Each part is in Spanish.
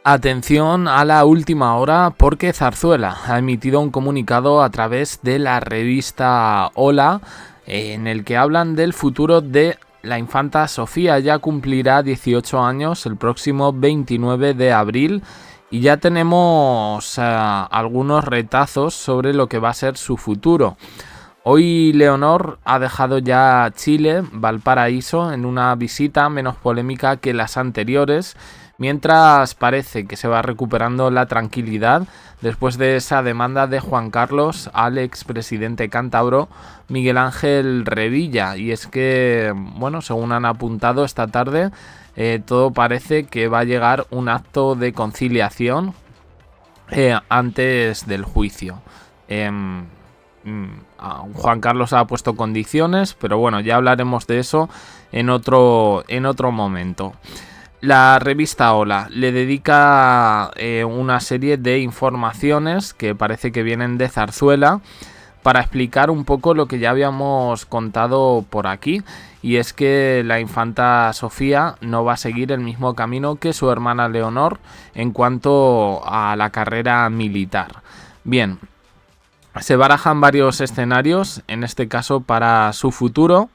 Atención a la última hora porque Zarzuela ha emitido un comunicado a través de la revista Hola en el que hablan del futuro de la infanta Sofía. Ya cumplirá 18 años el próximo 29 de abril y ya tenemos algunos retazos sobre lo que va a ser su futuro. Hoy Leonor ha dejado ya Chile, Valparaíso, en una visita menos polémica que las anteriores, mientras parece que se va recuperando la tranquilidad después de esa demanda de Juan Carlos al expresidente cántabro Miguel Ángel Revilla. Y es que, bueno, según han apuntado esta tarde, todo parece que va a llegar un acto de conciliación antes del juicio. Juan Carlos ha puesto condiciones, pero bueno, ya hablaremos de eso en otro momento. La revista Hola le dedica una serie de informaciones que parece que vienen de Zarzuela para explicar un poco lo que ya habíamos contado por aquí, y es que la infanta Sofía no va a seguir el mismo camino que su hermana Leonor en cuanto a la carrera militar. Bien, se barajan varios escenarios, en este caso para su futuro.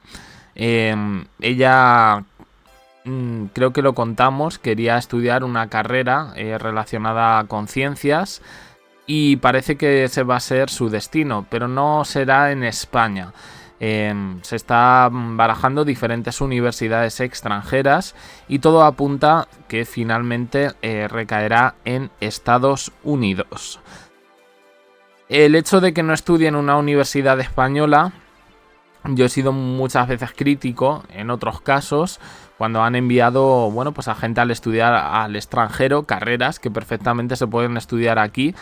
Ella, creo que lo contamos, quería estudiar una carrera relacionada con ciencias y parece que ese va a ser su destino, pero no será en España. Se está barajando diferentes universidades extranjeras y todo apunta que finalmente recaerá en Estados Unidos. El hecho de que no estudie en una universidad española, yo he sido muchas veces crítico en otros casos cuando han enviado, bueno, pues a gente al estudiar al extranjero, carreras que perfectamente se pueden estudiar aquí,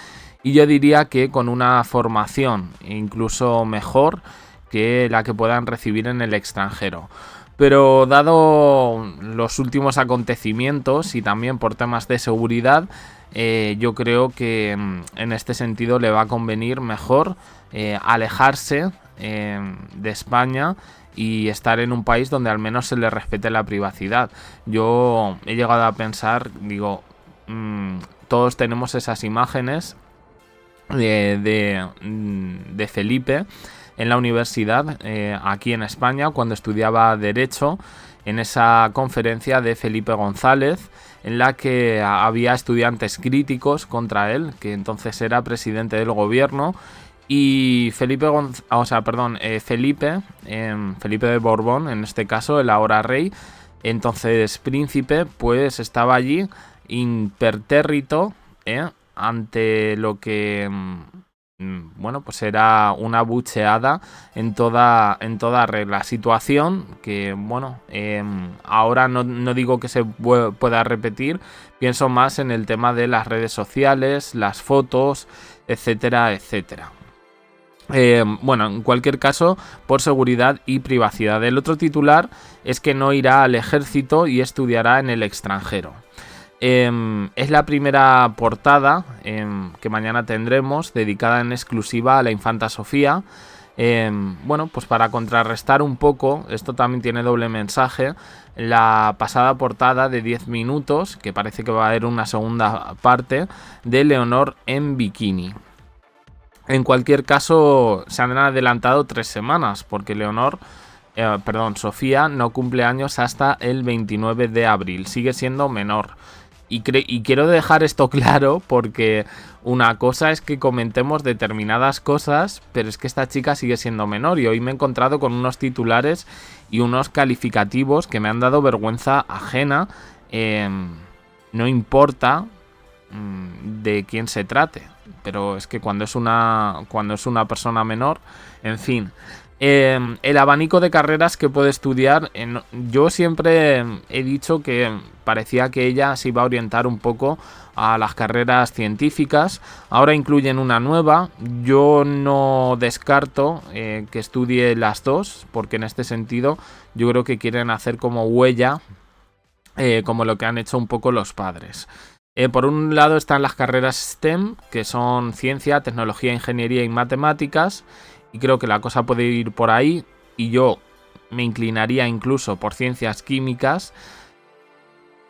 y yo diría que con una formación incluso mejor que la que puedan recibir en el extranjero. Pero dado los últimos acontecimientos y también por temas de seguridad, yo creo que en este sentido le va a convenir mejor alejarse de España y estar en un país donde al menos se le respete la privacidad. Yo he llegado a pensar, digo, todos tenemos esas imágenes de Felipe en la universidad aquí en España cuando estudiaba Derecho, en esa conferencia de Felipe González, en la que había estudiantes críticos contra él, que entonces era presidente del gobierno, y Felipe de Borbón, en este caso, el ahora rey, entonces príncipe, pues estaba allí impertérrito ante lo que bueno, pues era una bucheada en toda regla. Situación que, bueno, ahora no digo que se pueda repetir, pienso más en el tema de las redes sociales, las fotos, etcétera, etcétera. Bueno, en cualquier caso, por seguridad y privacidad. El otro titular es que no irá al ejército y estudiará en el extranjero. Es la primera portada que mañana tendremos, dedicada en exclusiva a la infanta Sofía. Bueno, pues para contrarrestar un poco, esto también tiene doble mensaje, la pasada portada de 10 minutos, que parece que va a haber una segunda parte, de Leonor en bikini. En cualquier caso, se han adelantado 3 semanas, porque Sofía no cumple años hasta el 29 de abril, sigue siendo menor. Y quiero dejar esto claro porque una cosa es que comentemos determinadas cosas, pero es que esta chica sigue siendo menor y hoy me he encontrado con unos titulares y unos calificativos que me han dado vergüenza ajena. No importa de quién se trate, pero es que cuando es una persona menor, en fin. El abanico de carreras que puede estudiar, yo siempre he dicho que parecía que ella se iba a orientar un poco a las carreras científicas. Ahora incluyen una nueva. Yo no descarto que estudie las dos, porque en este sentido yo creo que quieren hacer como huella, como lo que han hecho un poco los padres. Por un lado están las carreras STEM, que son ciencia, tecnología, ingeniería y matemáticas. Y creo que la cosa puede ir por ahí, y yo me inclinaría incluso por ciencias químicas,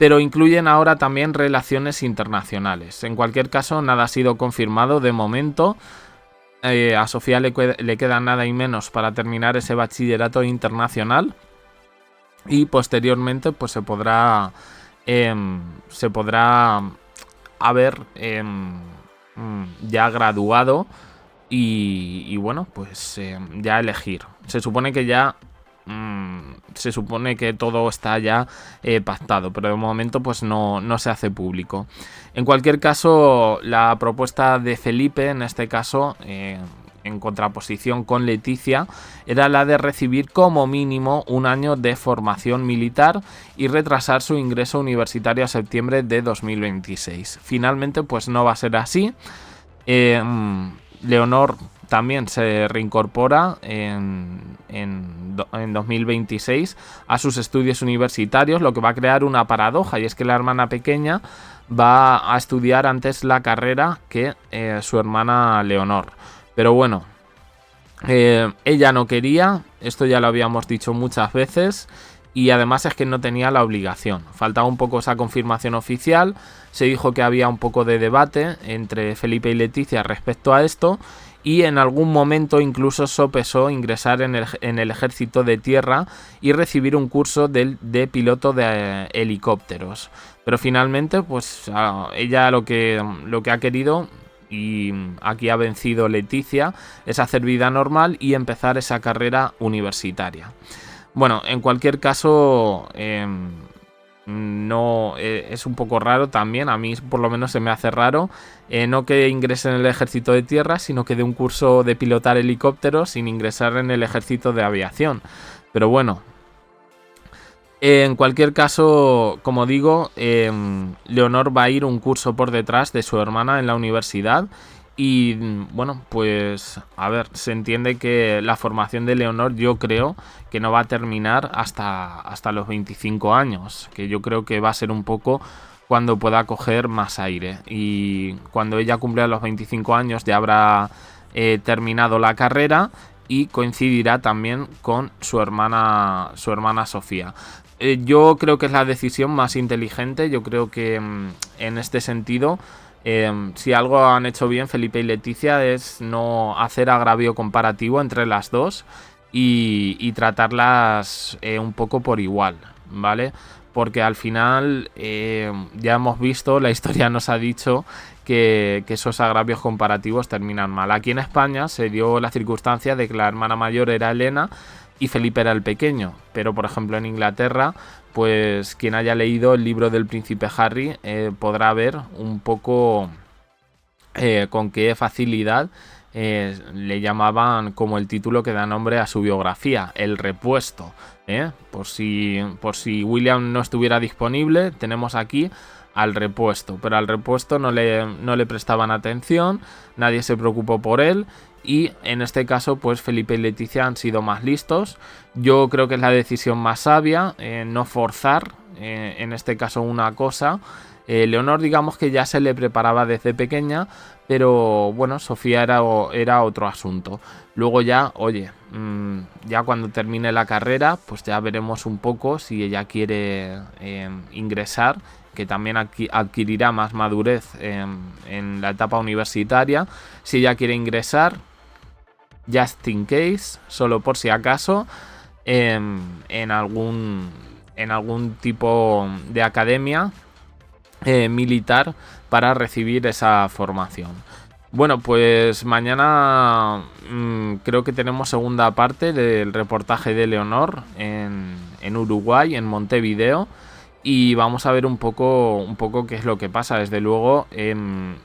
pero incluyen ahora también relaciones internacionales. En cualquier caso, nada ha sido confirmado de momento. A Sofía le queda nada y menos para terminar ese bachillerato internacional y posteriormente pues se podrá haber ya graduado y bueno, pues ya elegir. Se supone que todo está ya pactado, pero de momento pues no se hace público. En cualquier caso, la propuesta de Felipe, en este caso, en contraposición con Leticia, era la de recibir como mínimo un año de formación militar y retrasar su ingreso universitario a septiembre de 2026. Finalmente, pues no va a ser así. Leonor también se reincorpora en 2026 a sus estudios universitarios, lo que va a crear una paradoja, y es que la hermana pequeña va a estudiar antes la carrera que su hermana Leonor. Pero bueno, ella no quería, esto ya lo habíamos dicho muchas veces, y además es que no tenía la obligación. Faltaba un poco esa confirmación oficial, se dijo que había un poco de debate entre Felipe y Leticia respecto a esto, y en algún momento incluso sopesó ingresar en el ejército de tierra y recibir un curso de piloto de helicópteros. Pero finalmente, pues ella lo que ha querido, y aquí ha vencido Leticia, es hacer vida normal y empezar esa carrera universitaria. Bueno, en cualquier caso, no es un poco raro también, a mí por lo menos se me hace raro, no que ingrese en el ejército de tierra, sino que dé un curso de pilotar helicópteros sin ingresar en el ejército de aviación. Pero bueno, en cualquier caso, como digo, Leonor va a ir un curso por detrás de su hermana en la universidad. Y bueno, pues a ver, se entiende que la formación de Leonor, yo creo que no va a terminar hasta los 25 años, que yo creo que va a ser un poco cuando pueda coger más aire. Y cuando ella cumpla los 25 años ya habrá terminado la carrera y coincidirá también con su hermana Sofía. Yo creo que es la decisión más inteligente, yo creo que en este sentido... si algo han hecho bien Felipe y Leticia es no hacer agravio comparativo entre las dos y tratarlas un poco por igual, ¿vale? Porque al final ya hemos visto, la historia nos ha dicho que esos agravios comparativos terminan mal. Aquí en España se dio la circunstancia de que la hermana mayor era Elena y Felipe era el pequeño, pero por ejemplo en Inglaterra, pues quien haya leído el libro del príncipe Harry podrá ver un poco con qué facilidad le llamaban como el título que da nombre a su biografía, El Repuesto. Por si William no estuviera disponible, tenemos aquí al repuesto, pero al repuesto no le prestaban atención, nadie se preocupó por él. Y en este caso, pues Felipe y Leticia han sido más listos. Yo creo que es la decisión más sabia, no forzar, en este caso, una cosa. Leonor, digamos que ya se le preparaba desde pequeña, pero bueno, Sofía era otro asunto. Luego ya, oye, ya cuando termine la carrera, pues ya veremos un poco si ella quiere ingresar, que también adquirirá más madurez en la etapa universitaria. Si ella quiere ingresar, just in case, solo por si acaso, en algún tipo de academia militar para recibir esa formación. Bueno, pues mañana creo que tenemos segunda parte del reportaje de Leonor en Uruguay, en Montevideo, y vamos a ver un poco qué es lo que pasa. Desde luego,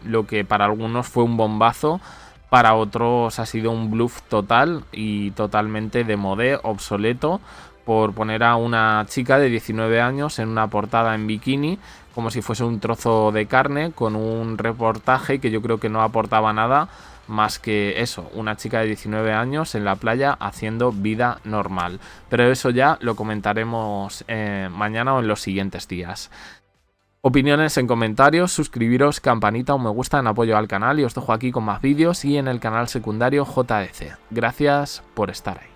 lo que para algunos fue un bombazo, para otros ha sido un bluff total y totalmente démodé, obsoleto, por poner a una chica de 19 años en una portada en bikini, como si fuese un trozo de carne, con un reportaje que yo creo que no aportaba nada más que eso, una chica de 19 años en la playa haciendo vida normal. Pero eso ya lo comentaremos mañana o en los siguientes días. Opiniones en comentarios, suscribiros, campanita o me gusta en apoyo al canal, y os dejo aquí con más vídeos y en el canal secundario JDC. Gracias por estar ahí.